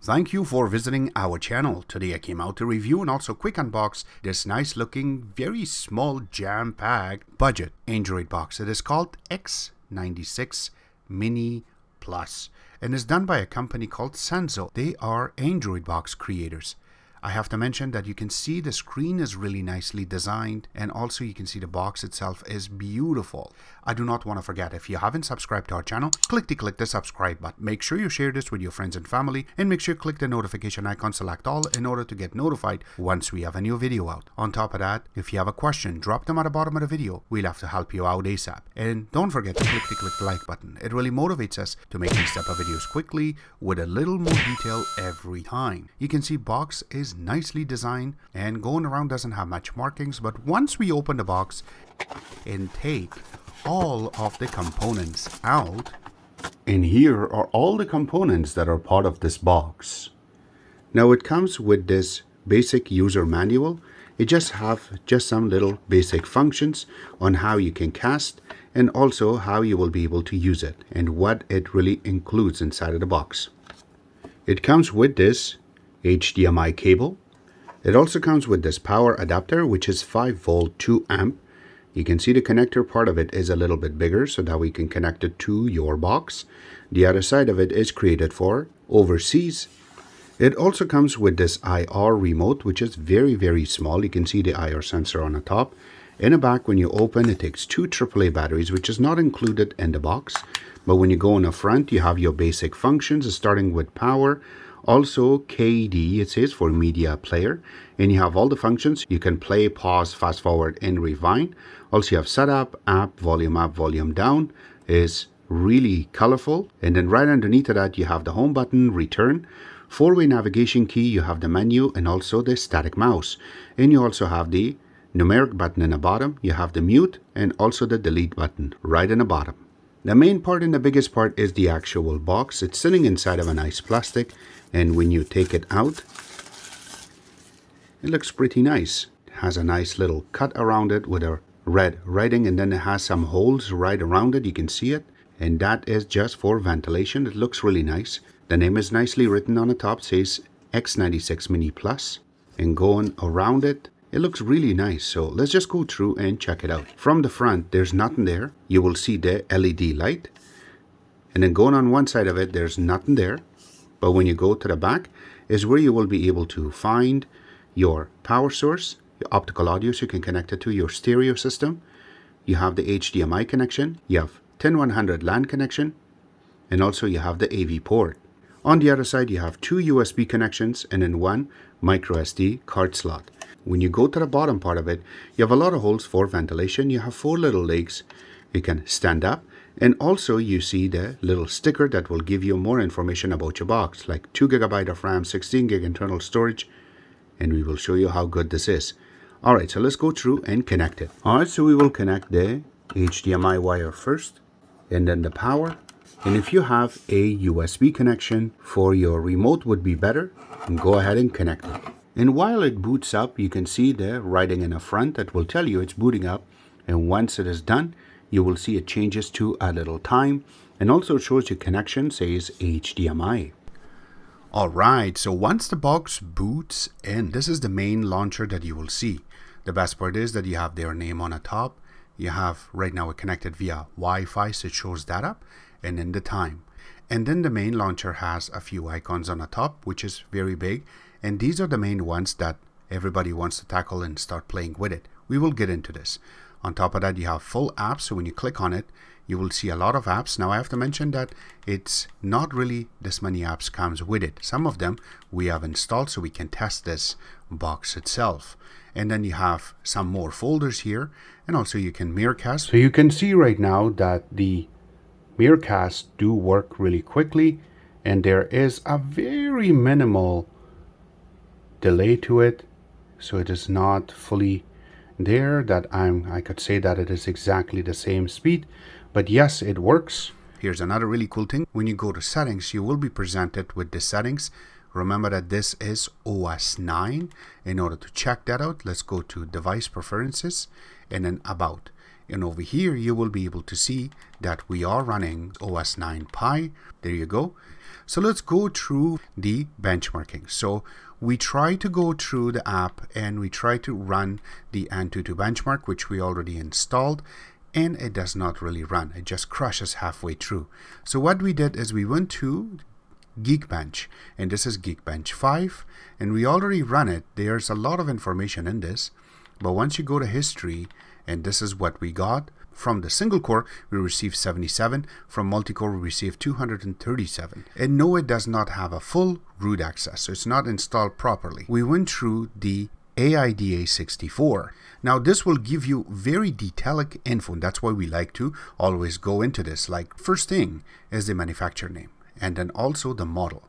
Thank you for visiting our channel. Today I came out to review and also quick unbox this nice looking, very small jam-packed budget Android box. It is called X96 Mini Plus and is done by a company called Sunnzo. They are Android box creators. I have to mention that you can see the screen is really nicely designed, and also you can see the box itself is beautiful. I do not want to forget, if you haven't subscribed to our channel, click the subscribe button. Make sure you share this with your friends and family, and make sure you click the notification icon, select all, in order to get notified once we have a new video out. On top of that, if you have a question, drop them at the bottom of the video. We'll have to help you out ASAP. And don't forget to click the like button. It really motivates us to make these type of videos quickly with a little more detail every time. You can see box is nicely designed and going around doesn't have much markings, but once we open the box and take all of the components out, and here are all the components that are part of this box. Now it comes with this basic user manual. It just some little basic functions on how you can cast and also how you will be able to use it and what it really includes inside of the box. It comes with this HDMI cable. It also comes with this power adapter, which is 5 volt 2 amp. You can see the connector part of it is a little bit bigger so that we can connect it to your box. The other side of it is created for overseas. It also comes with this IR remote, which is very small. You can see the IR sensor on the top. In the back, when you open, it takes 2 AAA batteries, which is not included in the box. But when you go in the front, you have your basic functions, starting with power. Also KD, it says, for media player, and you have all the functions. You can play, pause, fast forward, and rewind. Also you have setup, up, volume down, is really colorful. And then right underneath of that you have the home button, return, 4-way navigation key, you have the menu, and also the static mouse. And you also have the numeric button in the bottom, you have the mute, and also the delete button right in the bottom. The main part and the biggest part is the actual box. It's sitting inside of a nice plastic, and when you take it out, it looks pretty nice. It has a nice little cut around it with a red writing, and then it has some holes right around it. You can see it, and that is just for ventilation. It looks really nice. The name is nicely written on the top, says X96 Mini Plus, and going around it, it looks really nice. So let's just go through and check it out. From the front, there's nothing there. You will see the LED light. And then going on one side of it, there's nothing there. But when you go to the back is where you will be able to find your power source, your optical audio, so you can connect it to your stereo system. You have the HDMI connection. You have 10100 LAN connection. And also you have the AV port. On the other side, you have 2 USB connections and then 1 micro SD card slot. When you go to the bottom part of it, you have a lot of holes for ventilation. You have 4 little legs. You can stand up, and also you see the little sticker that will give you more information about your box, like 2 GB of RAM, 16 gig internal storage, and we will show you how good this is. Alright, so let's go through and connect it. Alright, so we will connect the HDMI wire first, and then the power. And if you have a USB connection for your remote would be better, and go ahead and connect it. And while it boots up, you can see the writing in the front that will tell you it's booting up. And once it is done, you will see it changes to a little time, and also shows you connection, says HDMI. Alright, so once the box boots in, this is the main launcher that you will see. The best part is that you have their name on the top. You have right now it connected via Wi-Fi, so it shows that up, and then the time. And then the main launcher has a few icons on the top, which is very big. And these are the main ones that everybody wants to tackle and start playing with it. We will get into this. On top of that, you have full apps. So when you click on it, you will see a lot of apps. Now I have to mention that it's not really this many apps comes with it. Some of them we have installed so we can test this box itself. And then you have some more folders here. And also you can Miracast. So you can see right now that the Miracast do work really quickly. And there is a very minimal delay to it, so it is not fully there that I could say that it is exactly the same speed, but yes, it works. Here's another really cool thing. When you go to settings, you will be presented with the settings. Remember that this is OS 9. In order to check that out, let's go to device preferences and then about. And over here, you will be able to see that we are running OS 9 Pi. There you go. So let's go through the benchmarking. So we try to go through the app and we try to run the Antutu benchmark, which we already installed, and it does not really run. It just crashes halfway through. So what we did is we went to Geekbench, and this is Geekbench 5, and we already run it. There's a lot of information in this, but once you go to history, and this is what we got. From the single core, we received 77. From multi-core, we received 237. And no, it does not have a full root access, so it's not installed properly. We went through the AIDA 64. Now this will give you very detailed info, and that's why we like to always go into this. Like, first thing is the manufacturer name, and then also the model.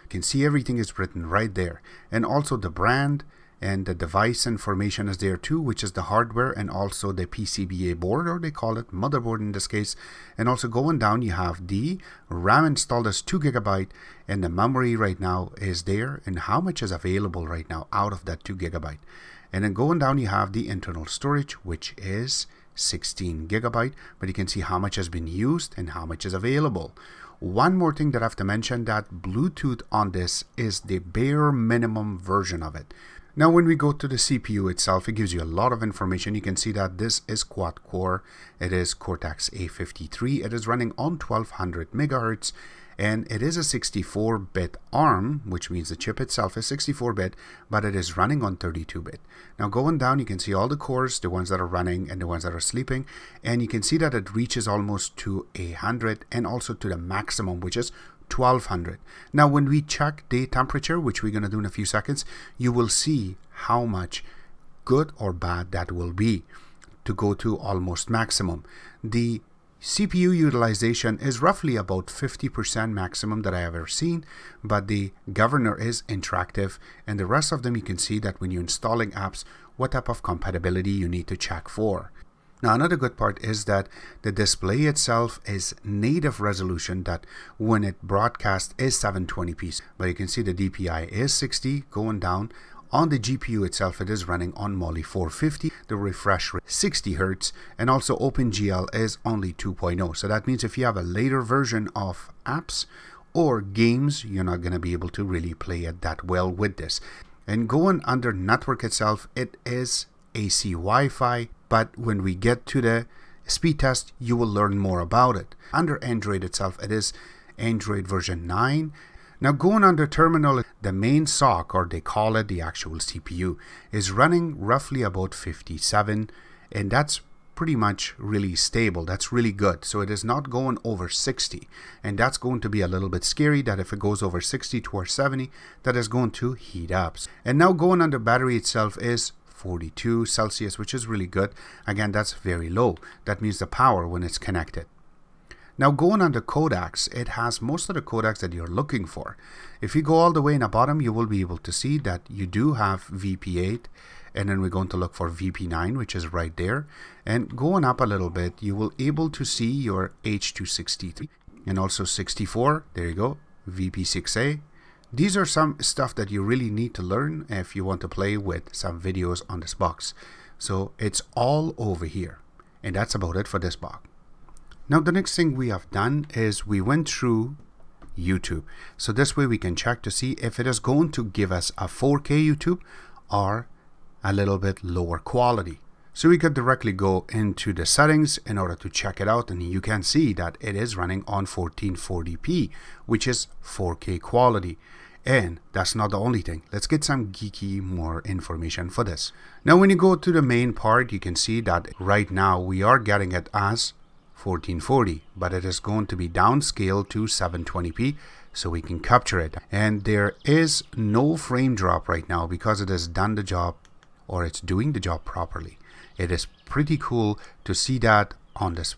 You can see everything is written right there, and also the brand, and the device information is there too, which is the hardware and also the PCBA board, or they call it motherboard in this case. And also going down, you have the RAM installed as 2 GB, and the memory right now is there, and how much is available right now out of that 2 GB. And then going down, you have the internal storage, which is 16 GB, but you can see how much has been used and how much is available. One more thing that I have to mention, that Bluetooth on this is the bare minimum version of it. Now when we go to the CPU itself, it gives you a lot of information. You can see that this is quad core. It is Cortex A53. It is running on 1200 megahertz, and it is a 64-bit ARM, which means the chip itself is 64-bit, but it is running on 32-bit. Now going down, you can see all the cores, the ones that are running and the ones that are sleeping, and you can see that it reaches almost to 100 and also to the maximum, which is 1200. Now when we check the temperature, which we're going to do in a few seconds, you will see how much good or bad that will be to go to almost maximum. The CPU utilization is roughly about 50% maximum that I have ever seen, but the governor is interactive, and the rest of them you can see that when you're installing apps, what type of compatibility you need to check for. Now another good part is that the display itself is native resolution, that when it broadcasts is 720p, but you can see the DPI is 60 going down. On the GPU itself, it is running on Mali 450, the refresh rate 60 Hz, and also OpenGL is only 2.0. So that means if you have a later version of apps or games, you're not going to be able to really play it that well with this. And going under network itself, it is AC Wi-Fi, but when we get to the speed test, you will learn more about it. Under Android itself, it is Android version 9. Now going under terminal, the main SoC, or they call it the actual CPU, is running roughly about 57, and that's pretty much really stable. That's really good. So it is not going over 60, and that's going to be a little bit scary, that if it goes over 60 towards 70, that is going to heat up. And now going under battery itself is 42 Celsius, which is really good. Again, that's very low. That means the power when it's connected. Now going under codecs, it has most of the codecs that you're looking for. If you go all the way in the bottom, you will be able to see that you do have VP8, and then we're going to look for VP9, which is right there. And going up a little bit, you will able to see your H263 and also 64. There you go, VP6A. These are some stuff that you really need to learn if you want to play with some videos on this box. So it's all over here, and that's about it for this box. Now the next thing we have done is we went through YouTube. So this way we can check to see if it is going to give us a 4K YouTube or a little bit lower quality. So we could directly go into the settings in order to check it out, and you can see that it is running on 1440p, which is 4K quality. And that's not the only thing. Let's get some geeky more information for this. Now when you go to the main part, you can see that right now we are getting it as 1440, but it is going to be downscaled to 720p so we can capture it. And there is no frame drop right now because it has done the job, or it's doing the job properly. It is pretty cool to see that on this.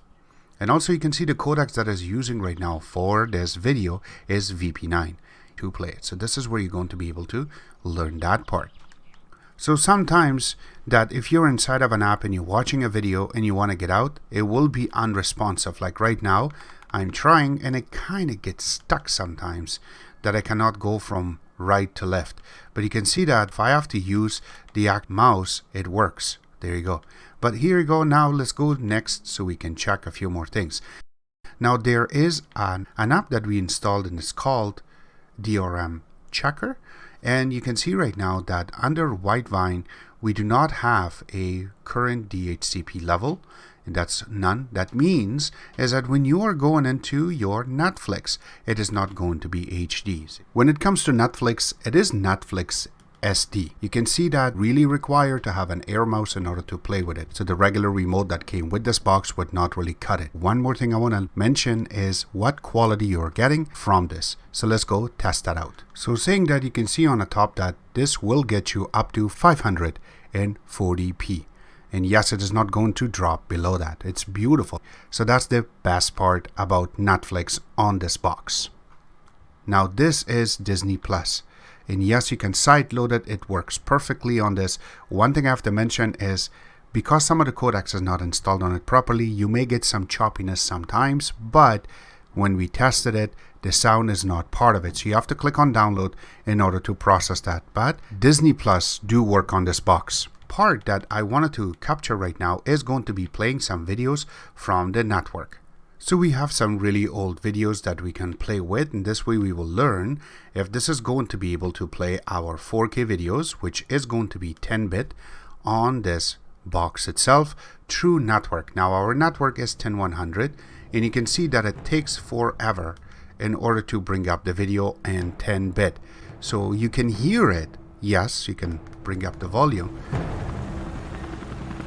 And also you can see the codecs that is using right now for this video is VP9 to play it. So this is where you're going to be able to learn that part. So sometimes that if you're inside of an app and you're watching a video and you want to get out, it will be unresponsive. Like right now, I'm trying and it kind of gets stuck sometimes, that I cannot go from right to left. But you can see that if I have to use the mouse, it works. There you go. But here you go. Now let's go next so we can check a few more things. Now there is an app that we installed and it's called DRM Checker. And you can see right now that under Whitevine, we do not have a current DHCP level, and that's none. That means is that when you are going into your Netflix, it is not going to be HD. When it comes to Netflix, it is Netflix SD. You can see that really required to have an air mouse in order to play with it. So the regular remote that came with this box would not really cut it. One more thing I want to mention is what quality you're getting from this. So let's go test that out. So saying that, you can see on the top that this will get you up to 540p. And yes, it is not going to drop below that. It's beautiful. So that's the best part about Netflix on this box. Now this is Disney Plus. And yes, you can sideload it. It works perfectly on this. One thing I have to mention is because some of the codecs is not installed on it properly, you may get some choppiness sometimes. But when we tested it, the sound is not part of it. So you have to click on download in order to process that. But Disney Plus do work on this box. Part that I wanted to capture right now is going to be playing some videos from the network. So we have some really old videos that we can play with, and this way we will learn if this is going to be able to play our 4K videos, which is going to be 10-bit on this box itself through network. Now our network is 10100, and you can see that it takes forever in order to bring up the video in 10-bit. So you can hear it. Yes, you can bring up the volume.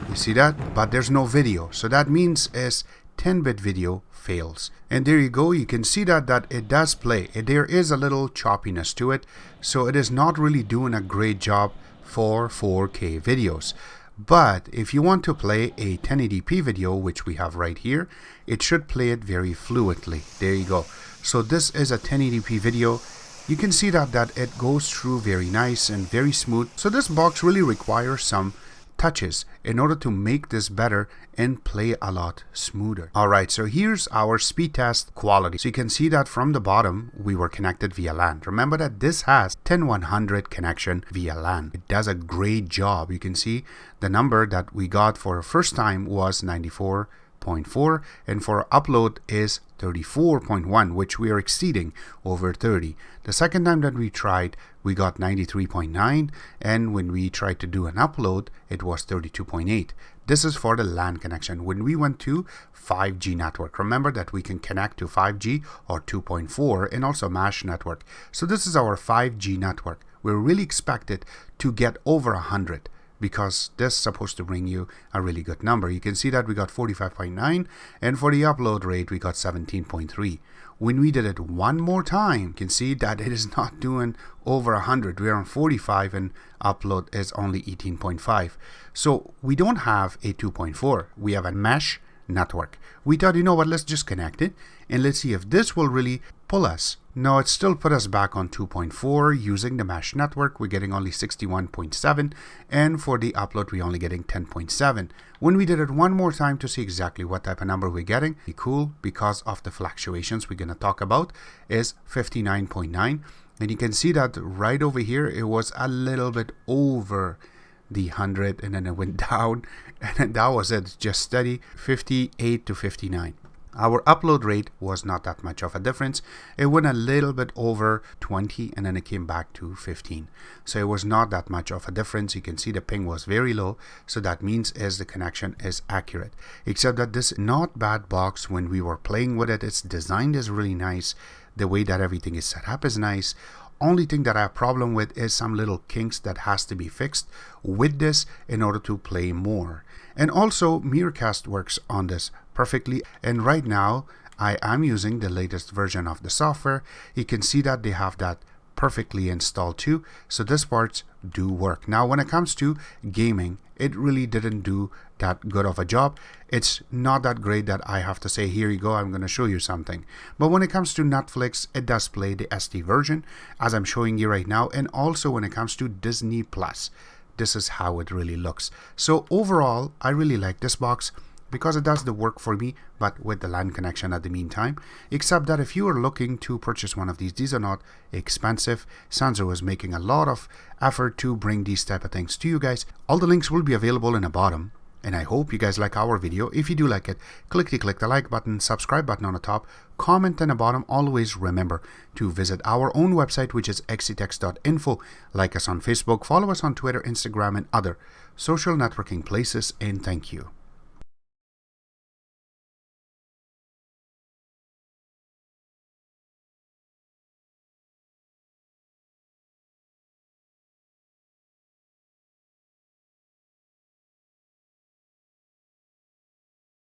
You see that? But there's no video. So that means is 10-bit video fails. And there you go. You can see that it does play. There is a little choppiness to it. So it is not really doing a great job for 4K videos. But if you want to play a 1080p video, which we have right here, it should play it very fluently. There you go. So this is a 1080p video. You can see that it goes through very nice and very smooth. So this box really requires some touches in order to make this better and play a lot smoother. Alright, so here's our speed test quality. So you can see that from the bottom we were connected via LAN. Remember that this has 10100 connection via LAN. It does a great job. You can see the number that we got for first time was 94.4, and for upload is 34.1, which we are exceeding over 30. The second time that we tried, we got 93.9, and when we tried to do an upload, it was 32.8. This is for the LAN connection. When we went to 5G network, remember that we can connect to 5G or 2.4 and also mesh network. So this is our 5G network. We're really expected to get over 100. Because this is supposed to bring you a really good number. You can see that we got 45.9, and for the upload rate we got 17.3. When we did it one more time, you can see that it is not doing over 100. We're on 45 and upload is only 18.5. So we don't have a 2.4. We have a mesh network. We thought, you know what, let's just connect it and let's see if this will really pull us. No, it still put us back on 2.4 using the mesh network. We're getting only 61.7, and for the upload we're only getting 10.7. When we did it one more time to see exactly what type of number we're getting, be cool, because of the fluctuations we're going to talk about, is 59.9. And you can see that right over here it was a little bit over the 100, and then it went down, and then that was it, just steady 58 to 59. Our upload rate was not that much of a difference. It went a little bit over 20 and then it came back to 15. So it was not that much of a difference. You can see the ping was very low. So that means is the connection is accurate. Except that this not bad box when we were playing with it. It's designed is really nice. The way that everything is set up is nice. Only thing that I have a problem with is some little kinks that has to be fixed with this in order to play more. And also Miracast works on this perfectly, and right now I am using the latest version of the software. You can see that they have that perfectly installed too, so these parts do work. Now when it comes to gaming, it really didn't do that good of a job. It's not that great that I have to say, here you go, I'm going to show you something. But when it comes to Netflix, it does play the SD version as I'm showing you right now, and also when it comes to Disney Plus, this is how it really looks. So overall, I really like this box because it does the work for me, but with the LAN connection at the meantime. Except that if you are looking to purchase one of these are not expensive. Sunnzo is making a lot of effort to bring these type of things to you guys. All the links will be available in the bottom. And I hope you guys like our video. If you do like it, click the like button, subscribe button on the top, comment on the bottom. Always remember to visit our own website, which is x96.info. Like us on Facebook, follow us on Twitter, Instagram, and other social networking places, and thank you.